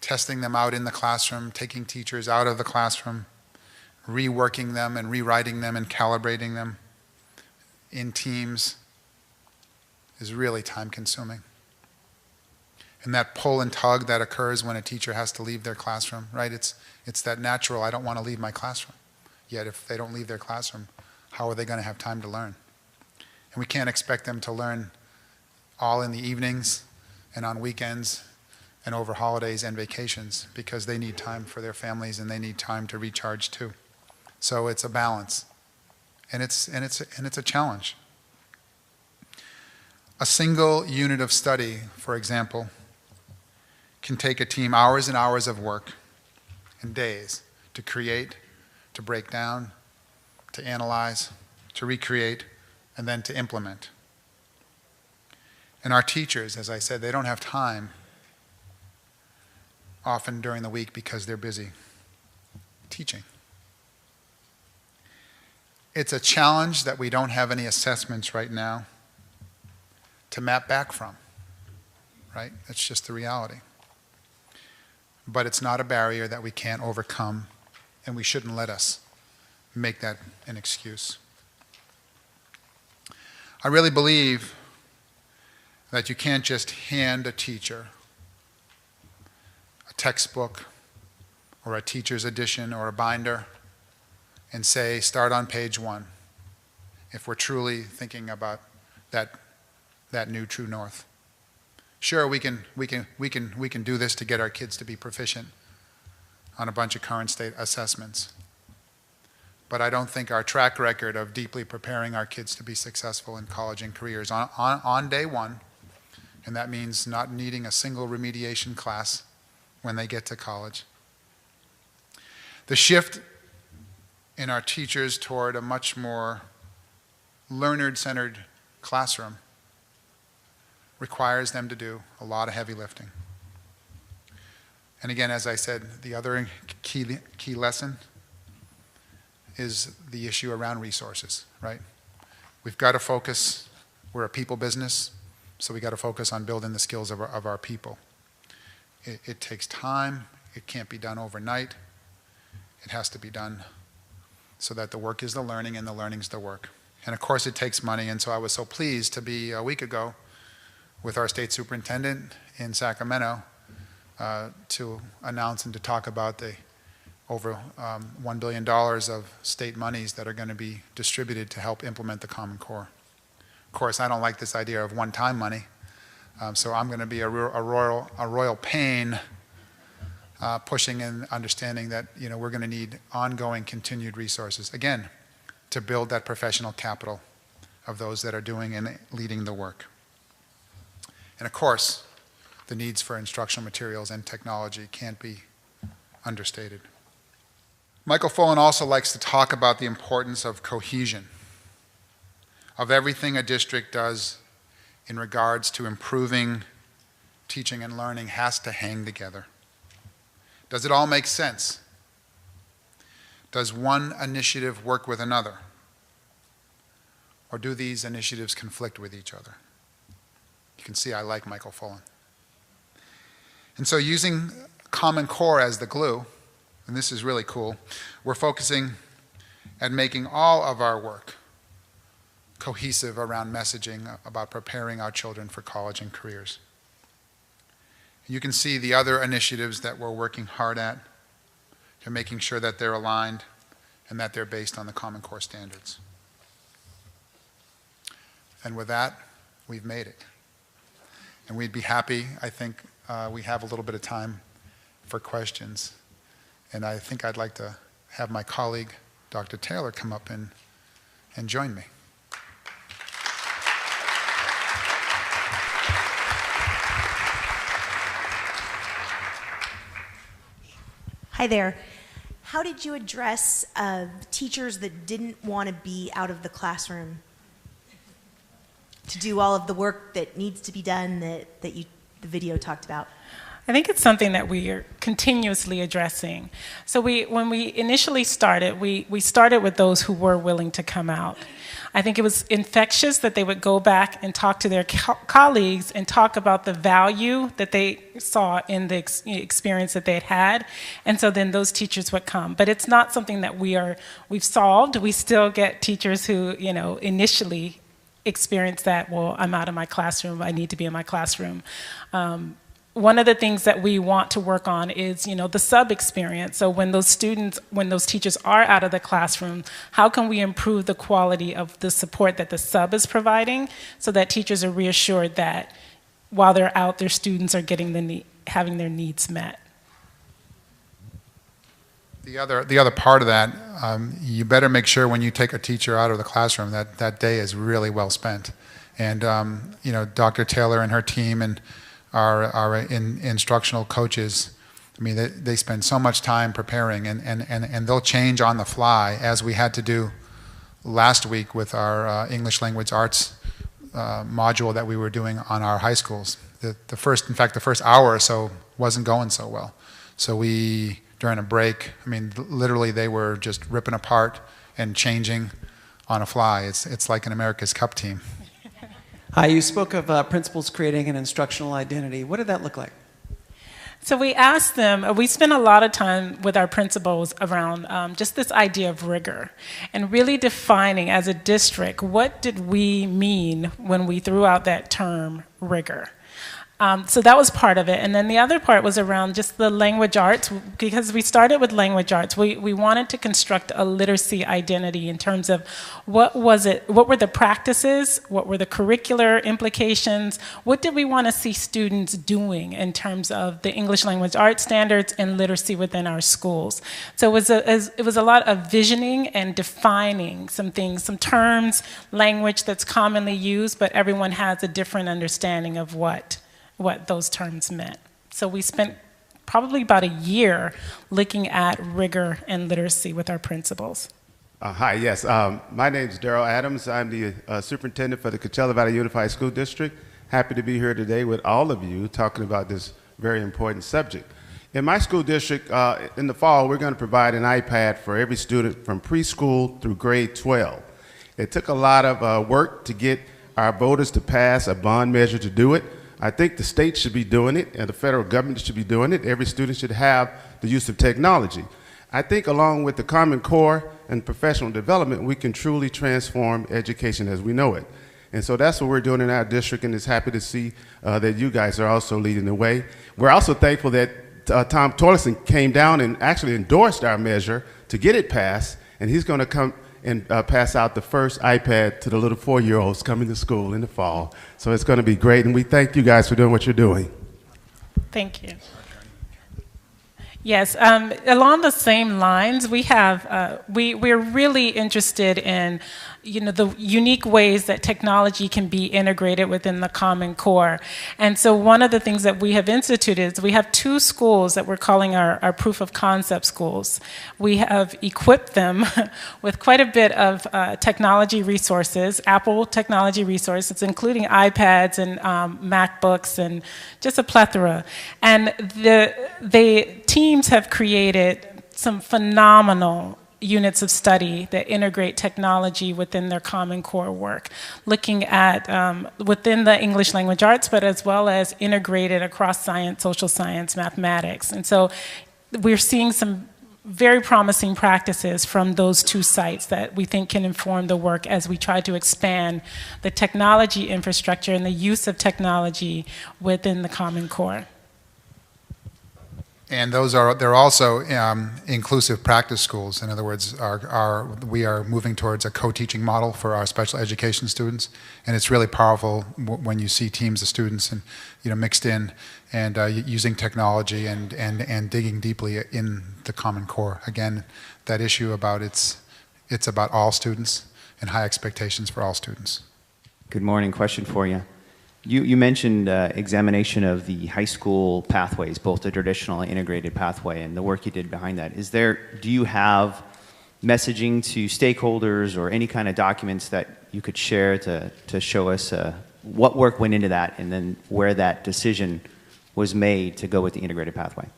testing them out in the classroom, taking teachers out of the classroom, reworking them and rewriting them and calibrating them in teams is really time consuming. And that pull and tug that occurs when a teacher has to leave their classroom, right? It's that natural, I don't want to leave my classroom. Yet if they don't leave their classroom, how are they going to have time to learn? And we can't expect them to learn all in the evenings and on weekends and over holidays and vacations, because they need time for their families and they need time to recharge too. So it's a balance, and it's a challenge. A single unit of study, for example, can take a team hours and hours of work and days to create, to break down, to analyze, to recreate, and then to implement. And our teachers, as I said, they don't have time often during the week because they're busy teaching. It's a challenge that we don't have any assessments right now to map back from, right? That's just the reality. But it's not a barrier that we can't overcome, and we shouldn't let us make that an excuse. I really believe that you can't just hand a teacher a textbook or a teacher's edition or a binder and say, start on page 1, if we're truly thinking about that new true north. Sure, we can do this to get our kids to be proficient on a bunch of current state assessments. but I don't think our track record of deeply preparing our kids to be successful in college and careers on day one, and that means not needing a single remediation class when they get to college. The shift in our teachers toward a much more learner-centered classroom requires them to do a lot of heavy lifting. And again, as I said, the other key lesson is the issue around resources, right? We've got to focus, we're a people business, so we got to focus on building the skills of our people. It takes time, it can't be done overnight, it has to be done so that the work is the learning and the learning's the work. And of course it takes money, and so I was so pleased to be a week ago with our state superintendent in Sacramento to announce and to talk about the over $1 billion of state monies that are going to be distributed to help implement the Common Core. Of course, I don't like this idea of one-time money, so I'm going to be a royal pain pushing and understanding that we're going to need ongoing, continued resources, again, to build that professional capital of those that are doing and leading the work. And of course, the needs for instructional materials and technology can't be understated. Michael Fullen also likes to talk about the importance of cohesion, of everything a district does in regards to improving teaching and learning has to hang together. Does it all make sense? Does one initiative work with another? Or do these initiatives conflict with each other? You can see I like Michael Fullen. And so using Common Core as the glue, and this is really cool, we're focusing at making all of our work cohesive around messaging about preparing our children for college and careers. You can see the other initiatives that we're working hard at to making sure that they're aligned and that they're based on the Common Core standards. And with that, we've made it. And we'd be happy, I think we have a little bit of time for questions. And I think I'd like to have my colleague, Dr. Taylor, come up and join me. Hi there. How did you address teachers that didn't want to be out of the classroom to do all of the work that needs to be done that the video talked about? I think it's something that we are continuously addressing. So when we initially started, we started with those who were willing to come out. I think it was infectious that they would go back and talk to their colleagues and talk about the value that they saw in the experience that they had had. And so then those teachers would come. But it's not something that we've solved. We still get teachers who, initially experience that, well, I'm out of my classroom, I need to be in my classroom. One of the things that we want to work on is, the sub experience. So when those teachers are out of the classroom, how can we improve the quality of the support that the sub is providing so that teachers are reassured that while they're out, their students are having their needs met? The other part of that, you better make sure when you take a teacher out of the classroom that day is really well spent. And Dr. Taylor and her team and our instructional coaches, I mean, they spend so much time preparing, and they'll change on the fly, as we had to do last week with our English language arts module that we were doing on our high schools. The first hour or so wasn't going so well. So during a break, I mean, literally they were just ripping apart and changing on a fly. It's like an America's Cup team. Hi, you spoke of principals creating an instructional identity. What did that look like? So we asked them, we spent a lot of time with our principals around just this idea of rigor and really defining as a district, what did we mean when we threw out that term rigor? So that was part of it. And then the other part was around just the language arts, because we started with language arts. We wanted to construct a literacy identity in terms of what were the practices, what were the curricular implications, what did we want to see students doing in terms of the English language arts standards and literacy within our schools. So it was a lot of visioning and defining some things, some terms, language that's commonly used, but everyone has a different understanding of what those terms meant. So we spent probably about a year looking at rigor and literacy with our principals. Hi, yes. My name is Daro Adams. I'm the superintendent for the Coachella Valley Unified School District. Happy to be here today with all of you talking about this very important subject. In my school district, in the fall, we're going to provide an iPad for every student from preschool through grade 12. It took a lot of work to get our voters to pass a bond measure to do it. I think the state should be doing it and the federal government should be doing it. Every student should have the use of technology. I think along with the Common Core and professional development, we can truly transform education as we know it. And so that's what we're doing in our district, and it's happy to see that you guys are also leading the way. We're also thankful that Tom Torlison came down and actually endorsed our measure to get it passed, and he's going to come and pass out the first iPad to the little 4-year-olds coming to school in the fall. So it's going to be great, and we thank you guys for doing what you're doing. Thank you. Yes, along the same lines, we have we're really interested in the unique ways that technology can be integrated within the Common Core. And so one of the things that we have instituted is we have 2 schools that we're calling our proof of concept schools. We have equipped them with quite a bit of technology resources, Apple technology resources, including iPads and MacBooks and just a plethora. And the teams have created some phenomenal units of study that integrate technology within their Common Core work, looking at within the English language arts, but as well as integrated across science, social science, mathematics. And so we're seeing some very promising practices from those 2 sites that we think can inform the work as we try to expand the technology infrastructure and the use of technology within the Common Core. And they're also inclusive practice schools. In other words, we are moving towards a co-teaching model for our special education students, and it's really powerful when you see teams of students and mixed in and using technology and digging deeply in the Common Core. Again, that issue about it's about all students and high expectations for all students. Good morning. Question for you. You mentioned examination of the high school pathways, both the traditional and integrated pathway, and the work you did behind that. Do you have messaging to stakeholders or any kind of documents that you could share to show us what work went into that and then where that decision was made to go with the integrated pathway?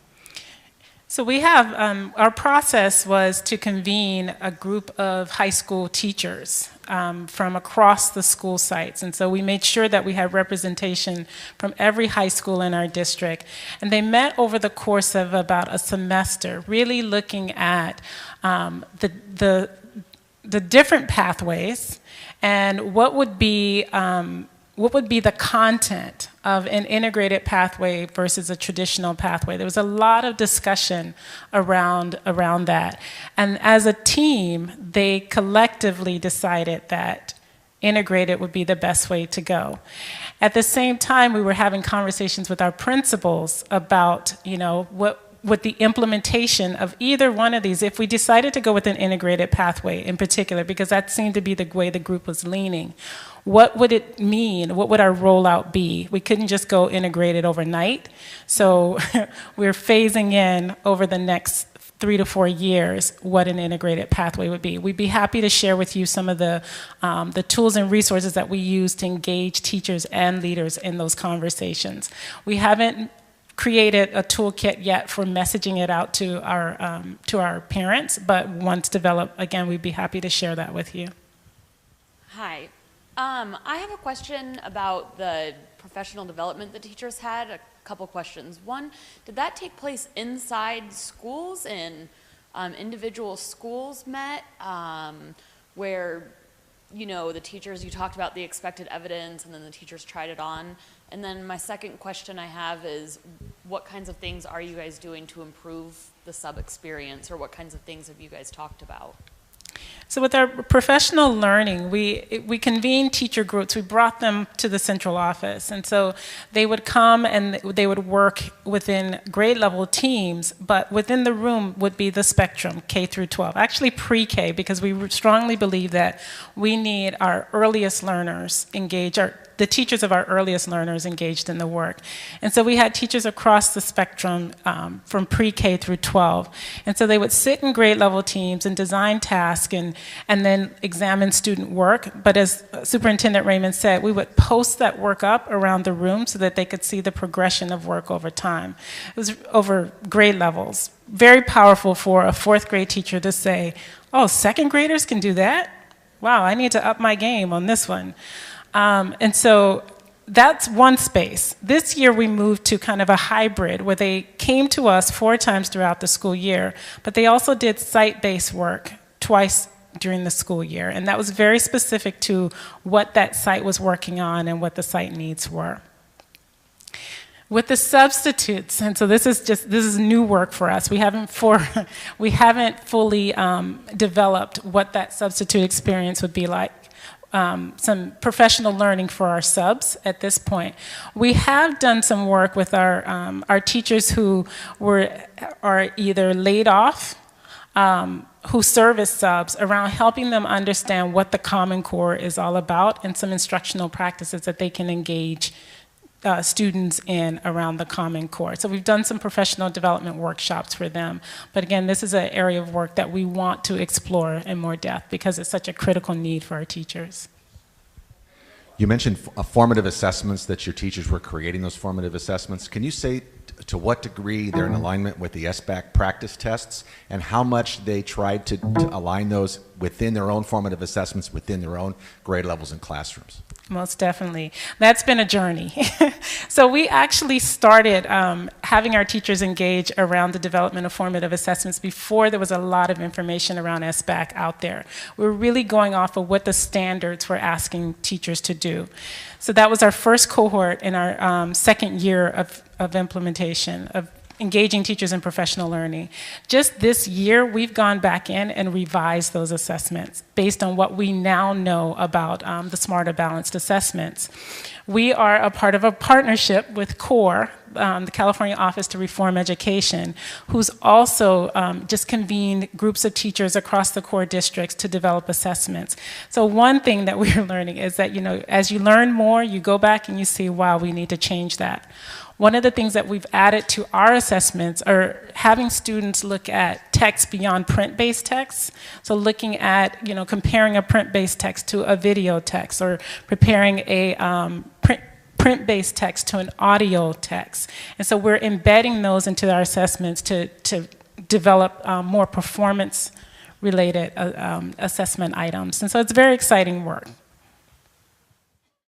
So we have, our process was to convene a group of high school teachers from across the school sites. And so we made sure that we had representation from every high school in our district. And they met over the course of about a semester, really looking at the different pathways and what would be the content of an integrated pathway versus a traditional pathway. There was a lot of discussion around that. And as a team, they collectively decided that integrated would be the best way to go. At the same time, we were having conversations with our principals about, what the implementation of either one of these, if we decided to go with an integrated pathway in particular, because that seemed to be the way the group was leaning, what would it mean? What would our rollout be? We couldn't just go integrated overnight. So we're phasing in over the next 3 to 4 years what an integrated pathway would be. We'd be happy to share with you some of the tools and resources that we use to engage teachers and leaders in those conversations. We haven't created a toolkit yet for messaging it out to our parents, but once developed, again, we'd be happy to share that with you. Hi. I have a question about the professional development that teachers had. A couple questions. One, did that take place inside schools and individual schools met where you know, the teachers, you talked about the expected evidence and then the teachers tried it on. And then my second question I have is, what kinds of things are you guys doing to improve the sub experience, or what kinds of things have you guys talked about? So with our professional learning, we convened teacher groups. We brought them to the central office. And so they would come and they would work within grade level teams, but within the room would be the spectrum, K through 12. Actually pre-K, because we strongly believe that we need our earliest learners engaged, the teachers of our earliest learners engaged in the work. And so we had teachers across the spectrum from pre-K through 12. And so they would sit in grade level teams and design tasks and then examine student work. But as Superintendent Raymond said, we would post that work up around the room so that they could see the progression of work over time. It was over grade levels. Very powerful for a fourth grade teacher to say, oh, second graders can do that? Wow, I need to up my game on this one. And so that's one space. This year we moved to kind of a hybrid where they came to us 4 times throughout the school year, but they also did site-based work twice during the school year. And that was very specific to what that site was working on and what the site needs were. With the substitutes, and so this is new work for us. We haven't fully developed what that substitute experience would be like. Some professional learning for our subs at this point. We have done some work with our teachers who are either laid off, who serve as subs, around helping them understand what the Common Core is all about and some instructional practices that they can engage students in around the Common Core. So we've done some professional development workshops for them. But again, this is an area of work that we want to explore in more depth because it's such a critical need for our teachers. You mentioned formative assessments, that your teachers were creating those formative assessments. Can you say to what degree they're in alignment with the SBAC practice tests and how much they tried to align those within their own formative assessments, within their own grade levels and classrooms? Most definitely. That's been a journey. So we actually started having our teachers engage around the development of formative assessments before there was a lot of information around SBAC out there. We were really going off of what the standards were asking teachers to do. So that was our first cohort in our second year of implementation, of engaging teachers in professional learning. Just this year, we've gone back in and revised those assessments based on what we now know about the Smarter Balanced assessments. We are a part of a partnership with CORE, the California Office to Reform Education, who's also just convened groups of teachers across the core districts to develop assessments. So one thing that we're learning is that, you know, as you learn more, you go back and you see, wow, we need to change that. One of the things that we've added to our assessments are having students look at text beyond print-based texts. So looking at, you know, comparing a print-based text to a video text, or preparing a print-based text to an audio text. And so we're embedding those into our assessments to develop more performance-related assessment items. And so it's very exciting work.